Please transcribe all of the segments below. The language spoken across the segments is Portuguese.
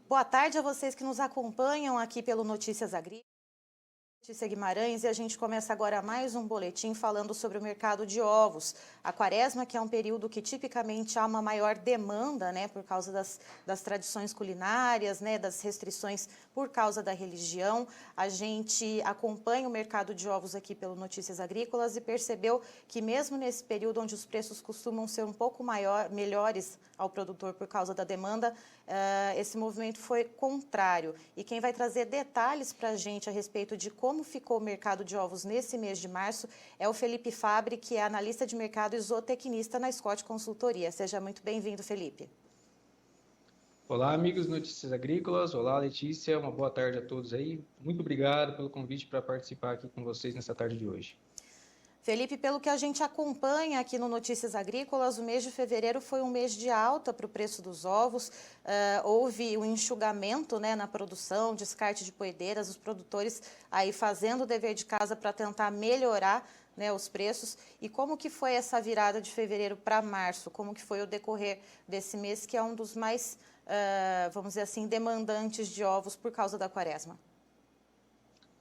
Boa tarde a vocês que nos acompanham aqui pelo Notícias Agrícolas. Letícia Guimarães, e a gente começa agora mais um boletim falando sobre o mercado de ovos. A quaresma, que é um período que tipicamente há uma maior demanda, né, por causa das tradições culinárias, né, das restrições por causa da religião. A gente acompanha o mercado de ovos aqui pelo Notícias Agrícolas e percebeu que mesmo nesse período onde os preços costumam ser um pouco melhores ao produtor por causa da demanda, esse movimento foi contrário. E quem vai trazer detalhes para a gente a respeito de como ficou o mercado de ovos nesse mês de março é o Felipe Fabre, que é analista de mercado e zootecnista na Scott Consultoria. Seja muito bem-vindo, Felipe. Olá, amigos do Notícias Agrícolas. Olá, Letícia. Uma boa tarde a todos aí. Muito obrigado pelo convite para participar aqui com vocês nessa tarde de hoje. Felipe, pelo que a gente acompanha aqui no Notícias Agrícolas, o mês de fevereiro foi um mês de alta para o preço dos ovos. Houve um enxugamento, né, na produção, descarte de poedeiras, os produtores aí fazendo o dever de casa para tentar melhorar, né, os preços. E como que foi essa virada de fevereiro para março? Como que foi o decorrer desse mês, que é um dos mais, vamos dizer assim, demandantes de ovos por causa da quaresma?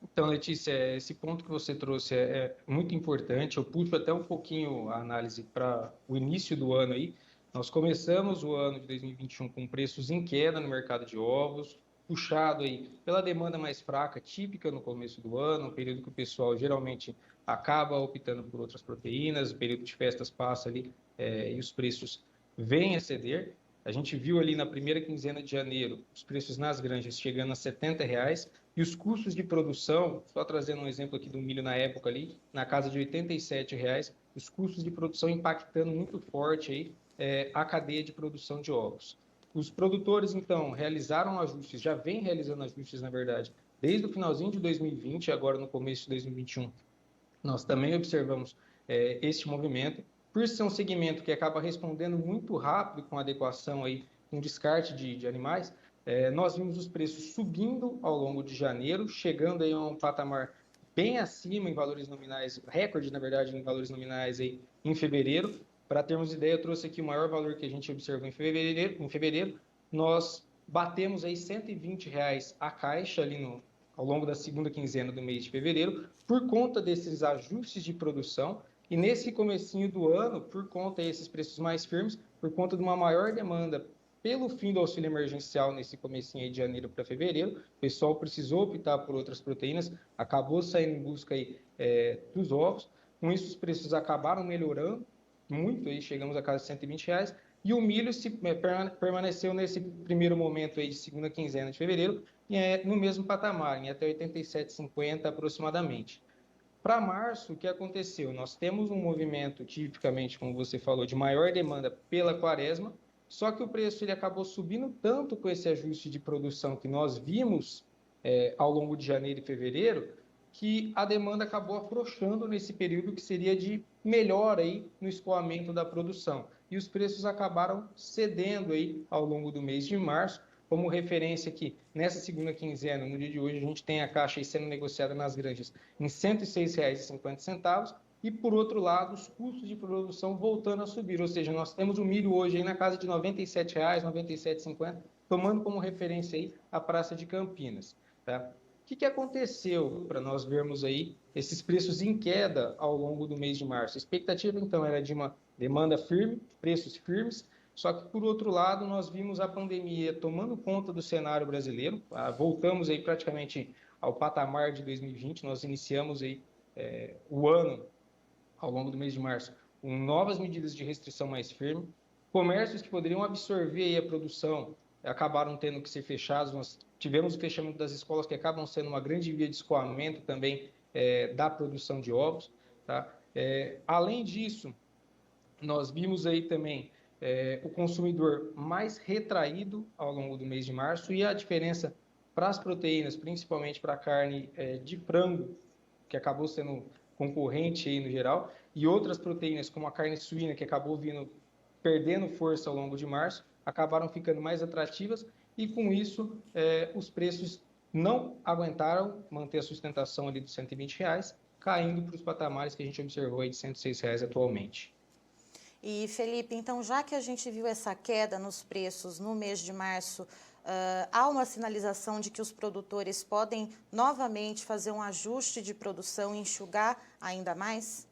Então, Letícia, esse ponto que você trouxe é muito importante. Eu puxo até um pouquinho a análise para o início do ano aí. Nós começamos o ano de 2021 com preços em queda no mercado de ovos, puxado aí pela demanda mais fraca, típica no começo do ano, um período que o pessoal geralmente acaba optando por outras proteínas, o período de festas passa ali e os preços vêm a ceder. A gente viu ali na primeira quinzena de janeiro os preços nas granjas chegando a R$ 70, e os custos de produção, só trazendo um exemplo aqui do milho na época ali, na casa de R$ 87, os custos de produção impactando muito forte aí, a cadeia de produção de ovos. Os produtores, então, realizaram ajustes, já vêm realizando ajustes, na verdade, desde o finalzinho de 2020, agora no começo de 2021, nós também observamos este movimento, por ser um segmento que acaba respondendo muito rápido com adequação aí, com descarte de animais. Nós vimos os preços subindo ao longo de janeiro, chegando aí a um patamar bem acima em valores nominais, recorde, na verdade, em valores nominais aí em fevereiro. Para termos ideia, eu trouxe aqui o maior valor que a gente observou em fevereiro, nós batemos aí R$ 120 a caixa ali ao longo da segunda quinzena do mês de fevereiro, por conta desses ajustes de produção, e nesse comecinho do ano, por conta desses preços mais firmes, por conta de uma maior demanda pelo fim do auxílio emergencial nesse comecinho de janeiro para fevereiro, o pessoal precisou optar por outras proteínas, acabou saindo em busca aí, dos ovos. Com isso, os preços acabaram melhorando muito, aí chegamos a casa de R$ 120, e o milho permaneceu nesse primeiro momento aí de segunda quinzena de fevereiro no mesmo patamar, em até R$ 87,50 aproximadamente. Para março, o que aconteceu? Nós temos um movimento, tipicamente, como você falou, de maior demanda pela quaresma, só que o preço ele acabou subindo tanto com esse ajuste de produção que nós vimos ao longo de janeiro e fevereiro, que a demanda acabou afrouxando nesse período que seria de melhora aí no escoamento da produção. E os preços acabaram cedendo aí ao longo do mês de março. Como referência aqui, nessa segunda quinzena, no dia de hoje, a gente tem a caixa aí sendo negociada nas granjas em R$ 106,50, e, por outro lado, os custos de produção voltando a subir, ou seja, nós temos o milho hoje aí na casa de R$ 97,00, R$ 97,50, tomando como referência aí a Praça de Campinas. Tá? O que aconteceu para nós vermos aí esses preços em queda ao longo do mês de março? A expectativa, então, era de uma demanda firme, preços firmes, só que, por outro lado, nós vimos a pandemia tomando conta do cenário brasileiro. Voltamos aí praticamente ao patamar de 2020, nós iniciamos aí o ano, ao longo do mês de março, com novas medidas de restrição mais firme. Comércios que poderiam absorver aí a produção acabaram tendo que ser fechados. Nós tivemos o fechamento das escolas, que acabam sendo uma grande via de escoamento também da produção de ovos. Tá? Além disso, nós vimos aí também o consumidor mais retraído ao longo do mês de março, e a diferença para as proteínas, principalmente para a carne de frango, que acabou sendo concorrente aí no geral, e outras proteínas como a carne suína, que acabou perdendo força ao longo de março, acabaram ficando mais atrativas, e com isso os preços não aguentaram manter a sustentação ali dos R$ 120, caindo para os patamares que a gente observou aí de R$ 106 atualmente. E, Felipe, então, já que a gente viu essa queda nos preços no mês de março, há uma sinalização de que os produtores podem novamente fazer um ajuste de produção e enxugar ainda mais?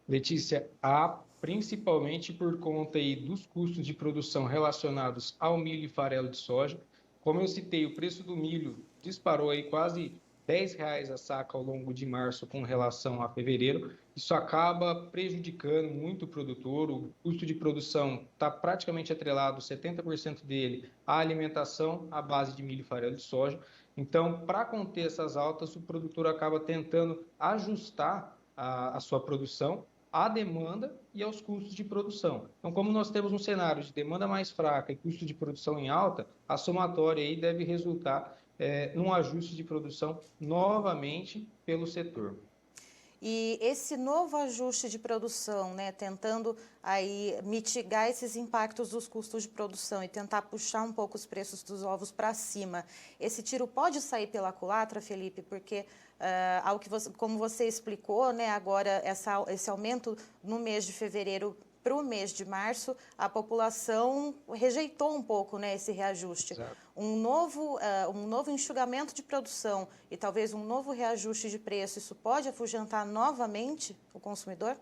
Letícia, há principalmente por conta aí dos custos de produção relacionados ao milho e farelo de soja. Como eu citei, o preço do milho disparou aí quase R$ 10 a saca ao longo de março com relação a fevereiro. Isso acaba prejudicando muito o produtor. O custo de produção está praticamente atrelado, 70% dele, à alimentação à base de milho e farelo de soja. Então, para conter essas altas, o produtor acaba tentando ajustar a sua produção à demanda e aos custos de produção. Então, como nós temos um cenário de demanda mais fraca e custo de produção em alta, a somatória aí deve resultar num ajuste de produção novamente pelo setor. E esse novo ajuste de produção, né, tentando aí mitigar esses impactos dos custos de produção e tentar puxar um pouco os preços dos ovos para cima, esse tiro pode sair pela culatra, Felipe? Porque, ao que você, como você explicou, né, agora esse aumento no mês de fevereiro para o mês de março, a população rejeitou um pouco, né, esse reajuste. Exato. Um novo enxugamento de produção e talvez um novo reajuste de preço, isso pode afugentar novamente o consumidor?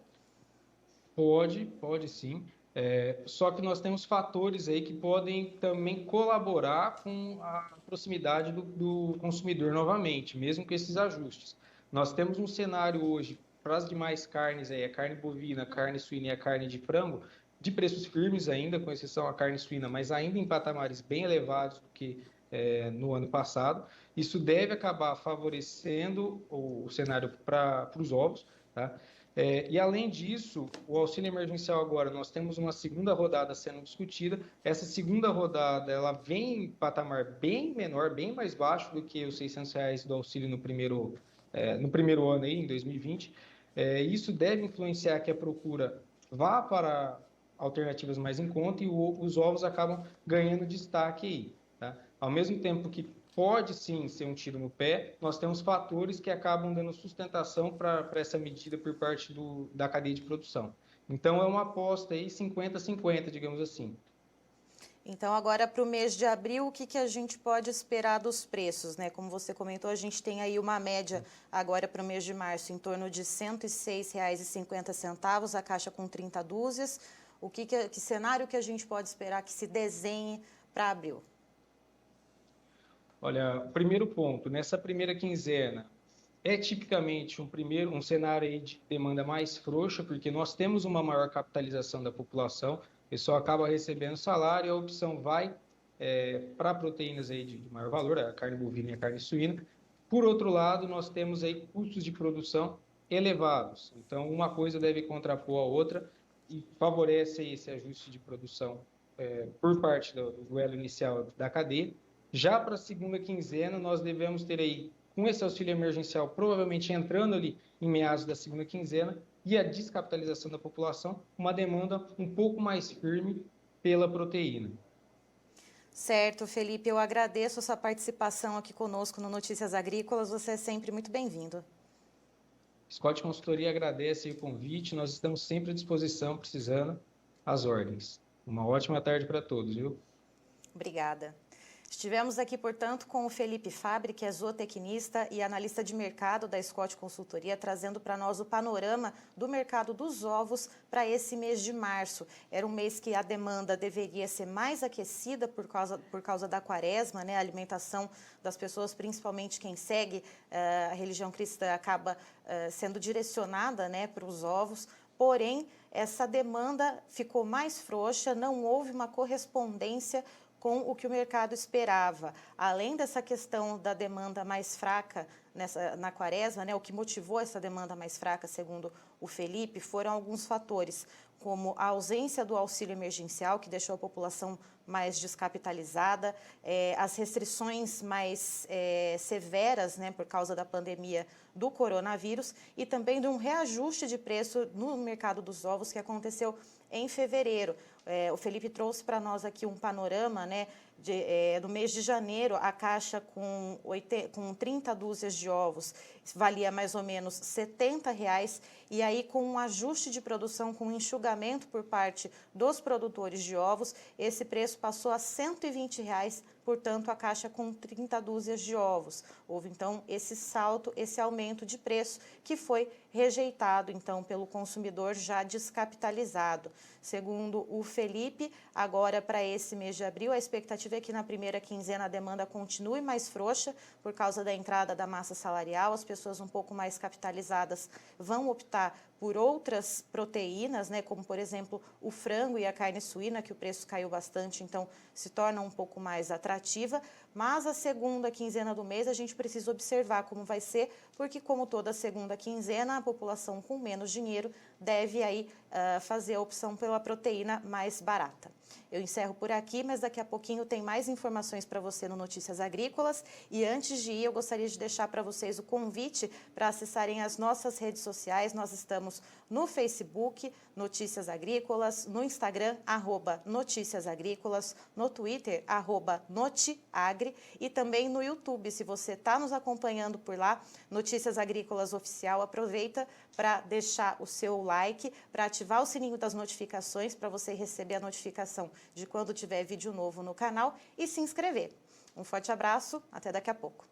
Pode sim. Só que nós temos fatores aí que podem também colaborar com a proximidade do consumidor novamente, mesmo com esses ajustes. Nós temos um cenário hoje para as demais carnes, aí, a carne bovina, a carne suína e a carne de frango, de preços firmes ainda, com exceção à carne suína, mas ainda em patamares bem elevados do que no ano passado. Isso deve acabar favorecendo o cenário para os ovos, tá? E além disso, o auxílio emergencial agora, nós temos uma segunda rodada sendo discutida. Essa segunda rodada, ela vem em patamar bem menor, bem mais baixo do que os R$ 600 do auxílio no primeiro ano, aí, em 2020. Isso deve influenciar que a procura vá para alternativas mais em conta e os ovos acabam ganhando destaque aí, tá? Ao mesmo tempo que pode sim ser um tiro no pé, nós temos fatores que acabam dando sustentação para essa medida por parte da cadeia de produção. Então é uma aposta aí 50-50, digamos assim. Então, agora para o mês de abril, o que a gente pode esperar dos preços, né? Como você comentou, a gente tem aí uma média agora para o mês de março em torno de R$ 106,50, a caixa com 30 dúzias. Que cenário que a gente pode esperar que se desenhe para abril? Olha, primeiro ponto, nessa primeira quinzena, é tipicamente um cenário aí de demanda mais frouxa, porque nós temos uma maior capitalização da população, o pessoal acaba recebendo salário e a opção vai para proteínas aí de maior valor, a carne bovina e a carne suína. Por outro lado, nós temos aí custos de produção elevados, então uma coisa deve contrapor a outra e favorece aí esse ajuste de produção por parte do elo inicial da cadeia. Já para a segunda quinzena, nós devemos ter aí, com esse auxílio emergencial, provavelmente entrando ali em meados da segunda quinzena, e a descapitalização da população, uma demanda um pouco mais firme pela proteína. Certo, Felipe, eu agradeço a sua participação aqui conosco no Notícias Agrícolas, você é sempre muito bem-vindo. Scott Consultoria agradece o convite, nós estamos sempre à disposição, precisando, às ordens. Uma ótima tarde para todos, viu? Obrigada. Estivemos aqui, portanto, com o Felipe Fabbri, que é zootecnista e analista de mercado da Scott Consultoria, trazendo para nós o panorama do mercado dos ovos para esse mês de março. Era um mês que a demanda deveria ser mais aquecida por causa da quaresma, né? A alimentação das pessoas, principalmente quem segue a religião cristã, acaba sendo direcionada, né, para os ovos. Porém, essa demanda ficou mais frouxa, não houve uma correspondência com o que o mercado esperava. Além dessa questão da demanda mais fraca na quaresma, né, o que motivou essa demanda mais fraca, segundo o Felipe, foram alguns fatores, como a ausência do auxílio emergencial, que deixou a população mais descapitalizada, as restrições mais severas, né, por causa da pandemia do coronavírus, e também de um reajuste de preço no mercado dos ovos que aconteceu em fevereiro. O Felipe trouxe para nós aqui um panorama, né, No mês de janeiro, a caixa com 30 dúzias de ovos valia mais ou menos R$ 70, e aí com um ajuste de produção, com um enxugamento por parte dos produtores de ovos, esse preço passou a R$ 120, portanto, a caixa com 30 dúzias de ovos. Houve, então, esse salto, esse aumento de preço que foi rejeitado, então, pelo consumidor já descapitalizado. Segundo o Felipe, agora para esse mês de abril, a expectativa é que na primeira quinzena a demanda continue mais frouxa por causa da entrada da massa salarial. As pessoas um pouco mais capitalizadas vão optar por outras proteínas, né, como, por exemplo, o frango e a carne suína, que o preço caiu bastante, então se torna um pouco mais atrativa. Mas a segunda quinzena do mês a gente precisa observar como vai ser, porque como toda segunda quinzena, a população com menos dinheiro deve aí fazer a opção pela proteína mais barata. Eu encerro por aqui, mas daqui a pouquinho tem mais informações para você no Notícias Agrícolas. E antes de ir, eu gostaria de deixar para vocês o convite para acessarem as nossas redes sociais. Nós estamos no Facebook, Notícias Agrícolas, no Instagram, @Notícias Agrícolas, no Twitter, @Notiagre, e também no YouTube. Se você está nos acompanhando por lá, Notícias Agrícolas Oficial, aproveita para deixar o seu like, para ativar o sininho das notificações, para você receber a notificação de quando tiver vídeo novo no canal e se inscrever. Um forte abraço, até daqui a pouco.